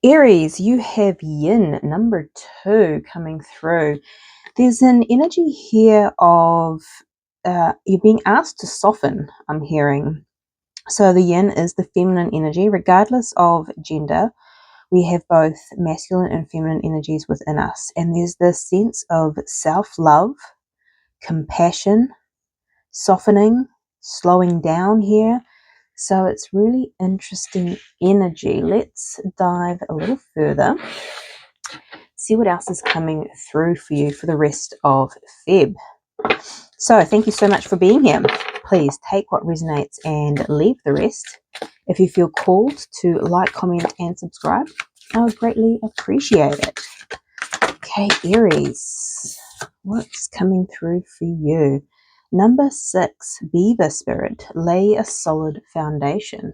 Aries, you have yin, number 2, coming through. There's an energy here of you're being asked to soften, I'm hearing. So the yin is the feminine energy. Regardless of gender, we have both masculine and feminine energies within us. And there's this sense of self-love, compassion, softening, slowing down here. So it's really interesting energy. Let's dive a little further, see what else is coming through for you for the rest of Feb. So thank you so much for being here. Please take what resonates and leave the rest. If you feel called to like, comment, and subscribe, I would greatly appreciate it. Okay, Aries, what's coming through for you? Number 6, Beaver Spirit, lay a solid foundation.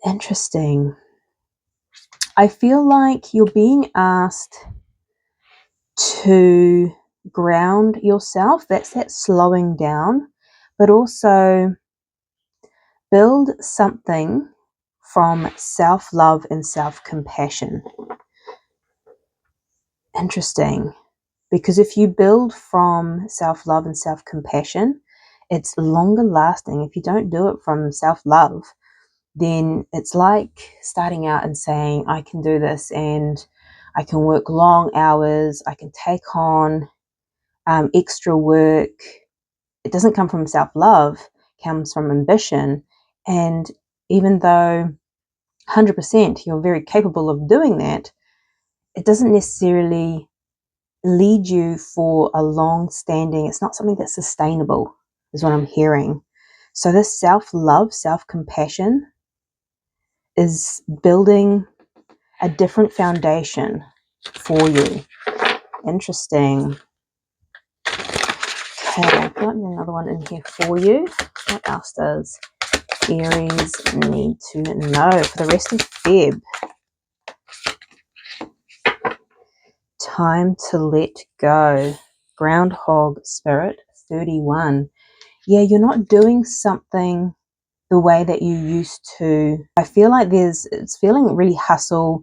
Interesting. I feel like you're being asked to ground yourself. That's that slowing down, but also build something from self-love and self-compassion. Interesting. Because if you build from self-love and self-compassion, it's longer lasting. If you don't do it from self-love, then it's like starting out and saying, I can do this and I can work long hours, I can take on extra work. It doesn't come from self-love, it comes from ambition. And even though 100% you're very capable of doing that, it doesn't necessarily lead you for a long-standing, it's not something that's sustainable, is what I'm hearing. So this self-love, self-compassion is building a different foundation for you. Interesting. Okay, I've got another one in here for you. What else does Aries need to know for the rest of Feb? Time to let go. Groundhog Spirit, 31. Yeah, you're not doing something the way that you used to. I feel like it's feeling really hustle,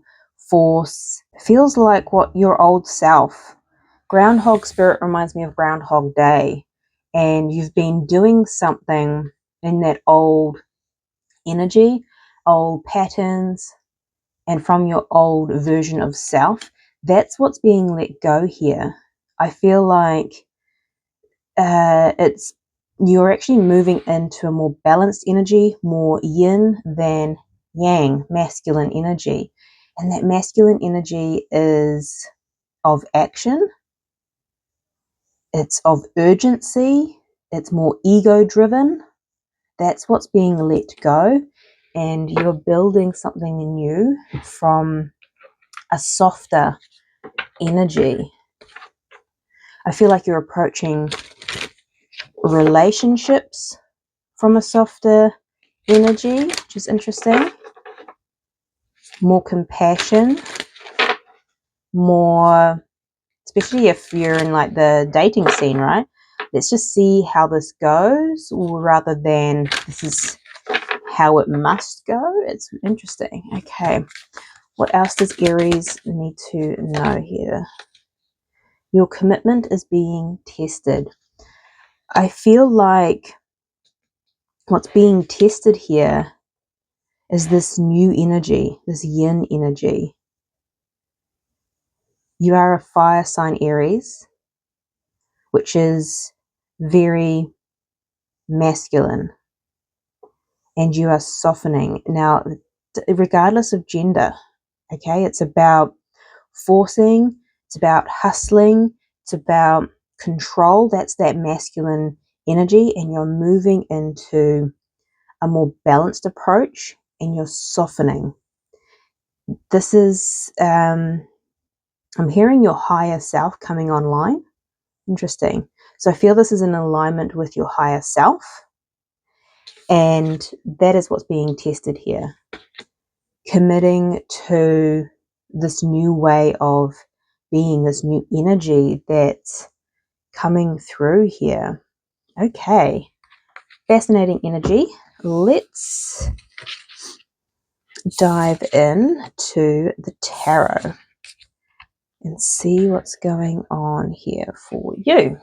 force. It feels like what your old self. Groundhog Spirit reminds me of Groundhog Day. And you've been doing something in that old energy, old patterns, and from your old version of self. That's what's being let go here. I feel like you're actually moving into a more balanced energy, more yin than yang, masculine energy. And that masculine energy is of action, it's of urgency, it's more ego driven. That's what's being let go. And you're building something new from a softer energy. I feel like you're approaching relationships from a softer energy, which is interesting. More compassion, more, especially if you're in like the dating scene, right? Let's just see how this goes rather than this is how it must go. It's interesting. Okay, what else does Aries need to know here? Your commitment is being tested. I feel like what's being tested here is this new energy, this yin energy. You are a fire sign, Aries, which is very masculine, and you are softening. Now, regardless of gender, okay, it's about forcing, it's about hustling, it's about control. That's that masculine energy, and you're moving into a more balanced approach and you're softening. This is, I'm hearing your higher self coming online. Interesting. So I feel this is in alignment with your higher self, and that is what's being tested here. Committing to this new way of being, this new energy that's coming through here. Okay, fascinating energy. Let's dive in to the tarot and see what's going on here for you.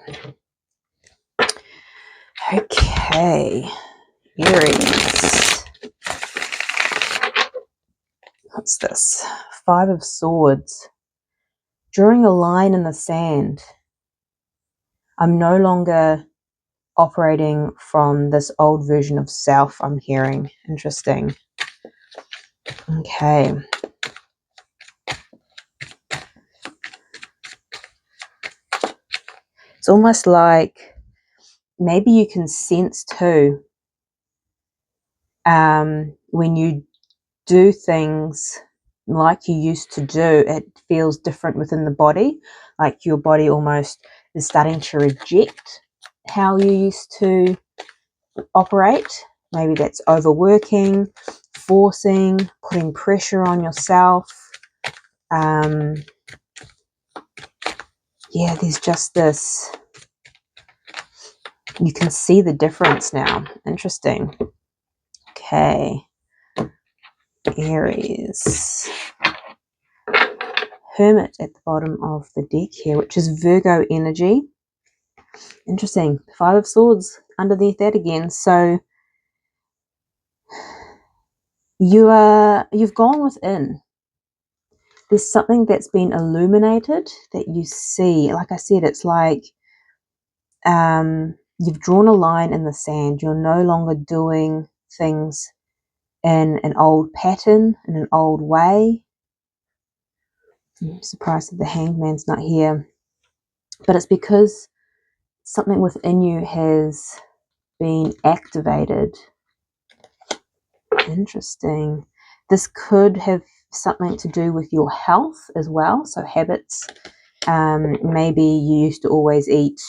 Okay, Aries. What's this? 5 of Swords. Drawing a line in the sand. I'm no longer operating from this old version of self, I'm hearing. Interesting. Okay. It's almost like maybe you can sense too when you do things like you used to do, it feels different within the body, like your body almost is starting to reject how you used to operate. Maybe that's overworking, forcing, putting pressure on yourself. Yeah, there's just this, you can see the difference now. Interesting. Okay, Aries. Hermit at the bottom of the deck here, which is Virgo energy. Interesting. 5 of Swords underneath that again. So you've gone within. There's something that's been illuminated that you see. Like I said, it's like you've drawn a line in the sand. You're no longer doing things in an old pattern, in an old way. I'm surprised that the Hanged Man's not here. But it's because something within you has been activated. Interesting. This could have something to do with your health as well. So habits. Maybe you used to always eat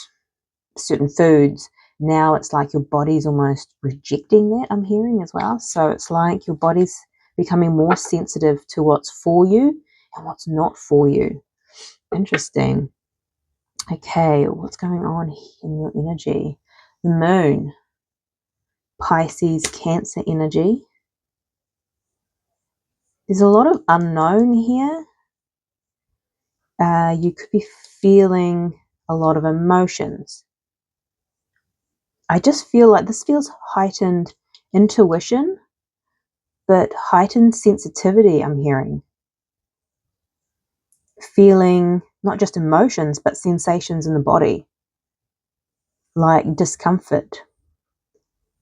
certain foods. Now it's like your body's almost rejecting that, I'm hearing as well. So it's like your body's becoming more sensitive to what's for you and what's not for you. Interesting. Okay, what's going on in your energy? The moon, Pisces, Cancer energy. There's a lot of unknown here. You could be feeling a lot of emotions. I just feel like this feels heightened intuition, but heightened sensitivity, I'm hearing. Feeling not just emotions, but sensations in the body, like discomfort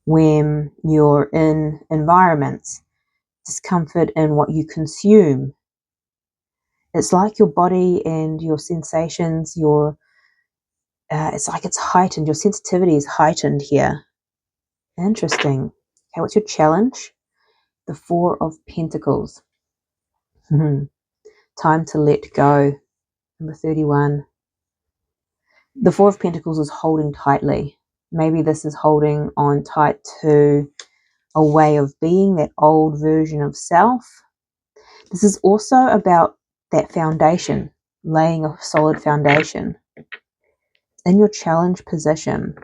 when you're in environments, discomfort in what you consume. It's like your body and your sensations, it's like it's heightened. Your sensitivity is heightened here. Interesting. Okay, what's your challenge? The 4 of Pentacles. Time to let go. Number 31. The 4 of Pentacles is holding tightly. Maybe this is holding on tight to a way of being, that old version of self. This is also about that foundation, laying a solid foundation. In your challenge position,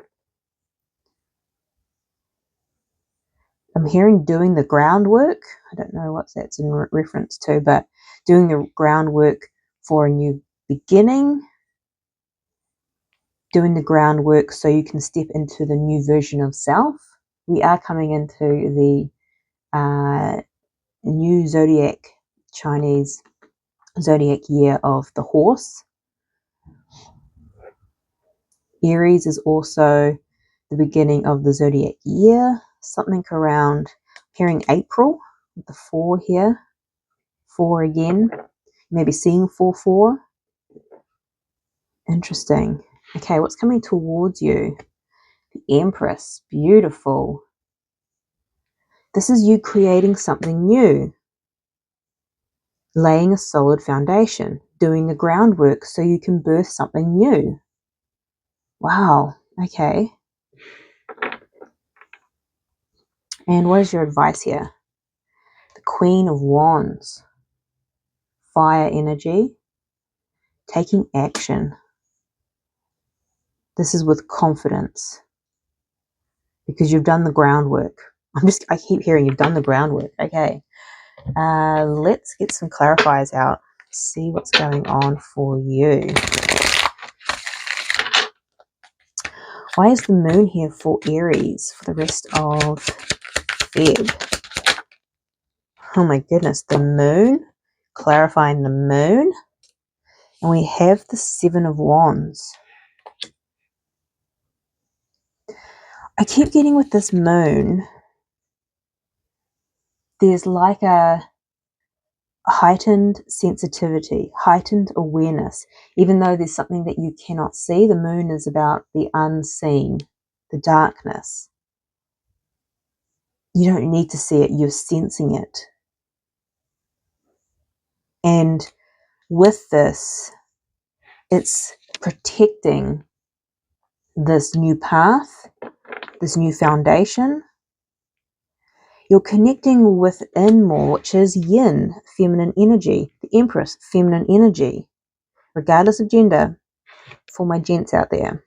I'm hearing doing the groundwork. I don't know what that's in reference to, but doing the groundwork for a new beginning, doing the groundwork so you can step into the new version of self. We are coming into the new zodiac, Chinese zodiac year of the horse. Aries is also the beginning of the zodiac year, something around, hearing April with the 4 here, 4 again, maybe seeing 4-4. Interesting. Okay, what's coming towards you? The Empress, beautiful. This is you creating something new, laying a solid foundation, doing the groundwork so you can birth something new. Wow, okay. And what is your advice here? The Queen of Wands, fire energy, taking action. This is with confidence because you've done the groundwork. I keep hearing you've done the groundwork. Okay. Let's get some clarifiers out. See what's going on for you. Why is the moon here for Aries for the rest of Feb? Oh my goodness, the moon, clarifying the moon. And we have the Seven of Wands. I keep getting with this moon, there's like a heightened sensitivity, heightened awareness. Even though there's something that you cannot see, the moon is about the unseen, the darkness. You don't need to see it, you're sensing it. And with this, it's protecting this new path, this new foundation. You're connecting within more, which is yin, feminine energy, the Empress, feminine energy, regardless of gender, for my gents out there.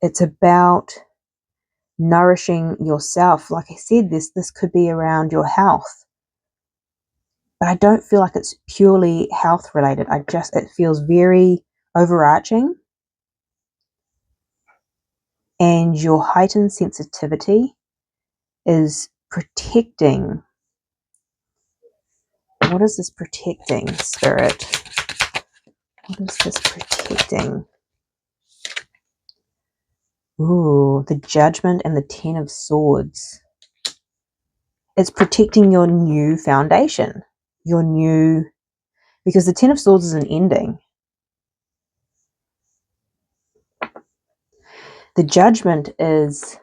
It's about nourishing yourself. Like I said, this could be around your health, but I don't feel like it's purely health related. It feels very overarching, and your heightened sensitivity is protecting. What is this protecting, Spirit? What is this protecting? Ooh, the Judgment and the Ten of Swords. It's protecting your new foundation, because the Ten of Swords is an ending. The Judgment is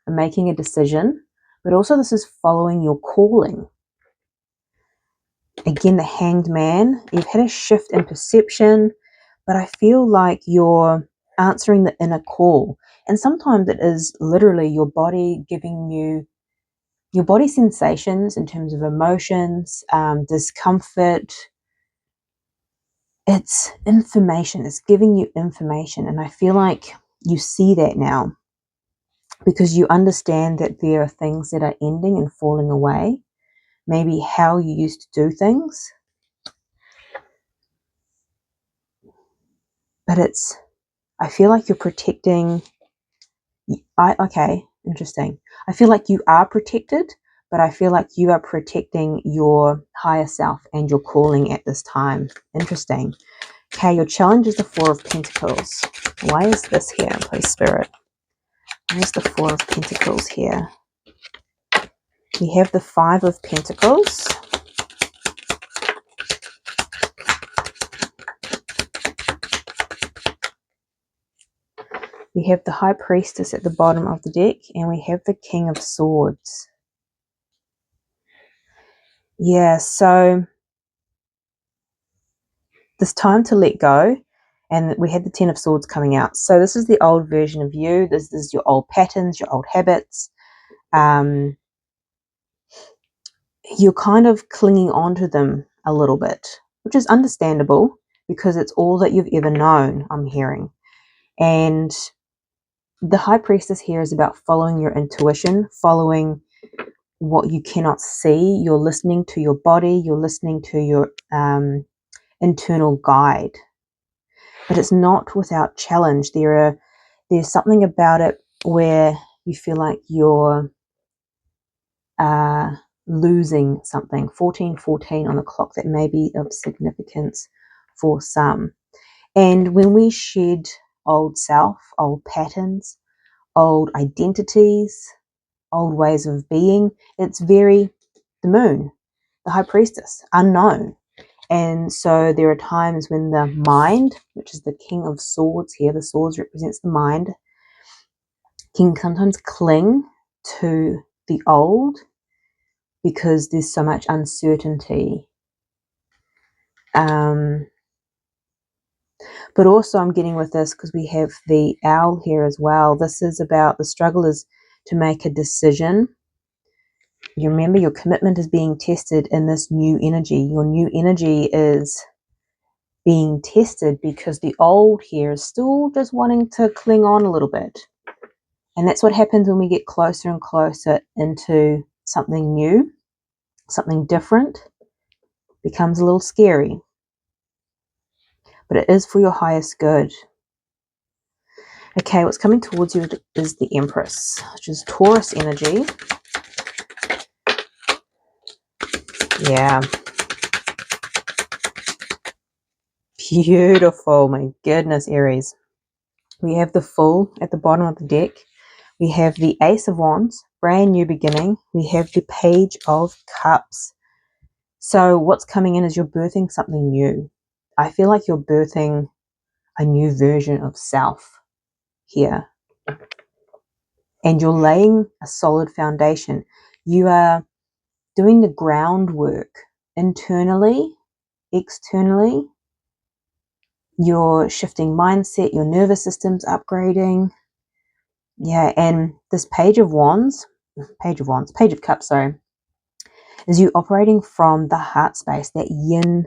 making a decision, but also this is following your calling. Again, the Hanged Man, you've had a shift in perception, but I feel like you're answering the inner call. And sometimes it is literally your body giving you your body sensations in terms of emotions, discomfort. It's information, it's giving you information. And I feel like you see that now because you understand that there are things that are ending and falling away. Maybe how you used to do things. But I feel like you're protecting. Okay, interesting. I feel like you are protected, but I feel like you are protecting your higher self and your calling at this time. Interesting. Okay, your challenge is the Four of Pentacles. Why is this here, please, Spirit? Why is the Four of Pentacles here? We have the Five of Pentacles. We have the High Priestess at the bottom of the deck, and we have the King of Swords. Yeah, so this time to let go, and we had the Ten of Swords coming out. So this is the old version of you. This is your old patterns, your old habits. You're kind of clinging onto them a little bit, which is understandable because it's all that you've ever known, I'm hearing. And the High Priestess here is about following your intuition, following what you cannot see. You're listening to your body, you're listening to your internal guide. But it's not without challenge. There's something about it where you feel like you're losing something. 1414 on the clock, that may be of significance for some. And when we shed old self, old patterns, old identities, old ways of being, it's very the moon, the High Priestess, unknown. And so there are times when the mind, which is the King of Swords here, the swords represents the mind, can sometimes cling to the old because there's so much uncertainty. But also I'm getting with this because we have the owl here as well. This is about the struggle is to make a decision. You remember your commitment is being tested in this new energy. Your new energy is being tested because the old here is still just wanting to cling on a little bit. And that's what happens when we get closer and closer into something new. Something different becomes a little scary, but it is for your highest good. Okay, what's coming towards you is the Empress, which is Taurus energy. Yeah. Beautiful. My goodness, Aries. We have the Fool at the bottom of the deck. We have the Ace of Wands, brand new beginning. We have the Page of Cups. So what's coming in is you're birthing something new. I feel like you're birthing a new version of self here. And you're laying a solid foundation. You are doing the groundwork internally, externally. You're shifting mindset, your nervous system's upgrading. Yeah, and this Page of Cups, sorry, is you operating from the heart space, that yin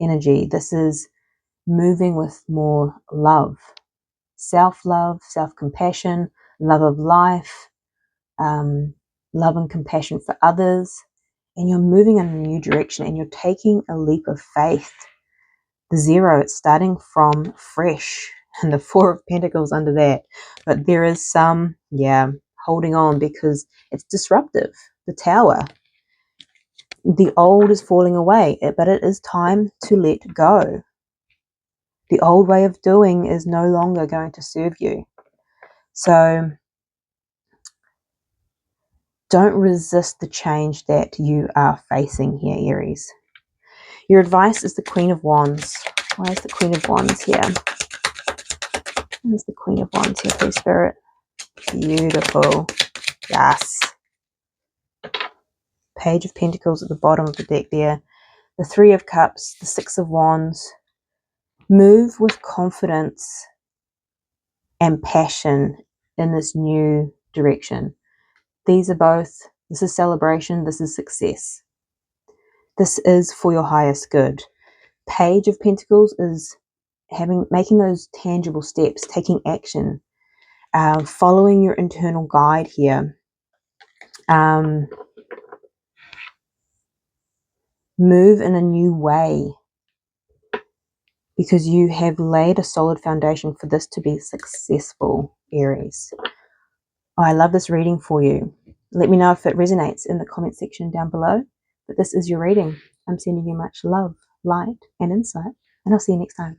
energy. This is moving with more love, self-love, self-compassion, love of life, love and compassion for others. And you're moving in a new direction and you're taking a leap of faith. The Zero, it's starting from fresh, and the Four of Pentacles under that. But there is some, holding on because it's disruptive. The Tower. The old is falling away, but it is time to let go. The old way of doing is no longer going to serve you. So don't resist the change that you are facing here, Aries. Your advice is the Queen of Wands. Why is the Queen of Wands here? Where's the Queen of Wands here, please, Spirit? Beautiful. Yes. Page of Pentacles at the bottom of the deck there. The Three of Cups, the Six of Wands. Move with confidence and passion in this new direction. These are both, this is celebration, this is success. This is for your highest good. Page of Pentacles is making those tangible steps, taking action, following your internal guide here. Move in a new way because you have laid a solid foundation for this to be successful, Aries. Oh, I love this reading for you. Let me know if it resonates in the comment section down below. But this is your reading. I'm sending you much love, light, and insight, and I'll see you next time.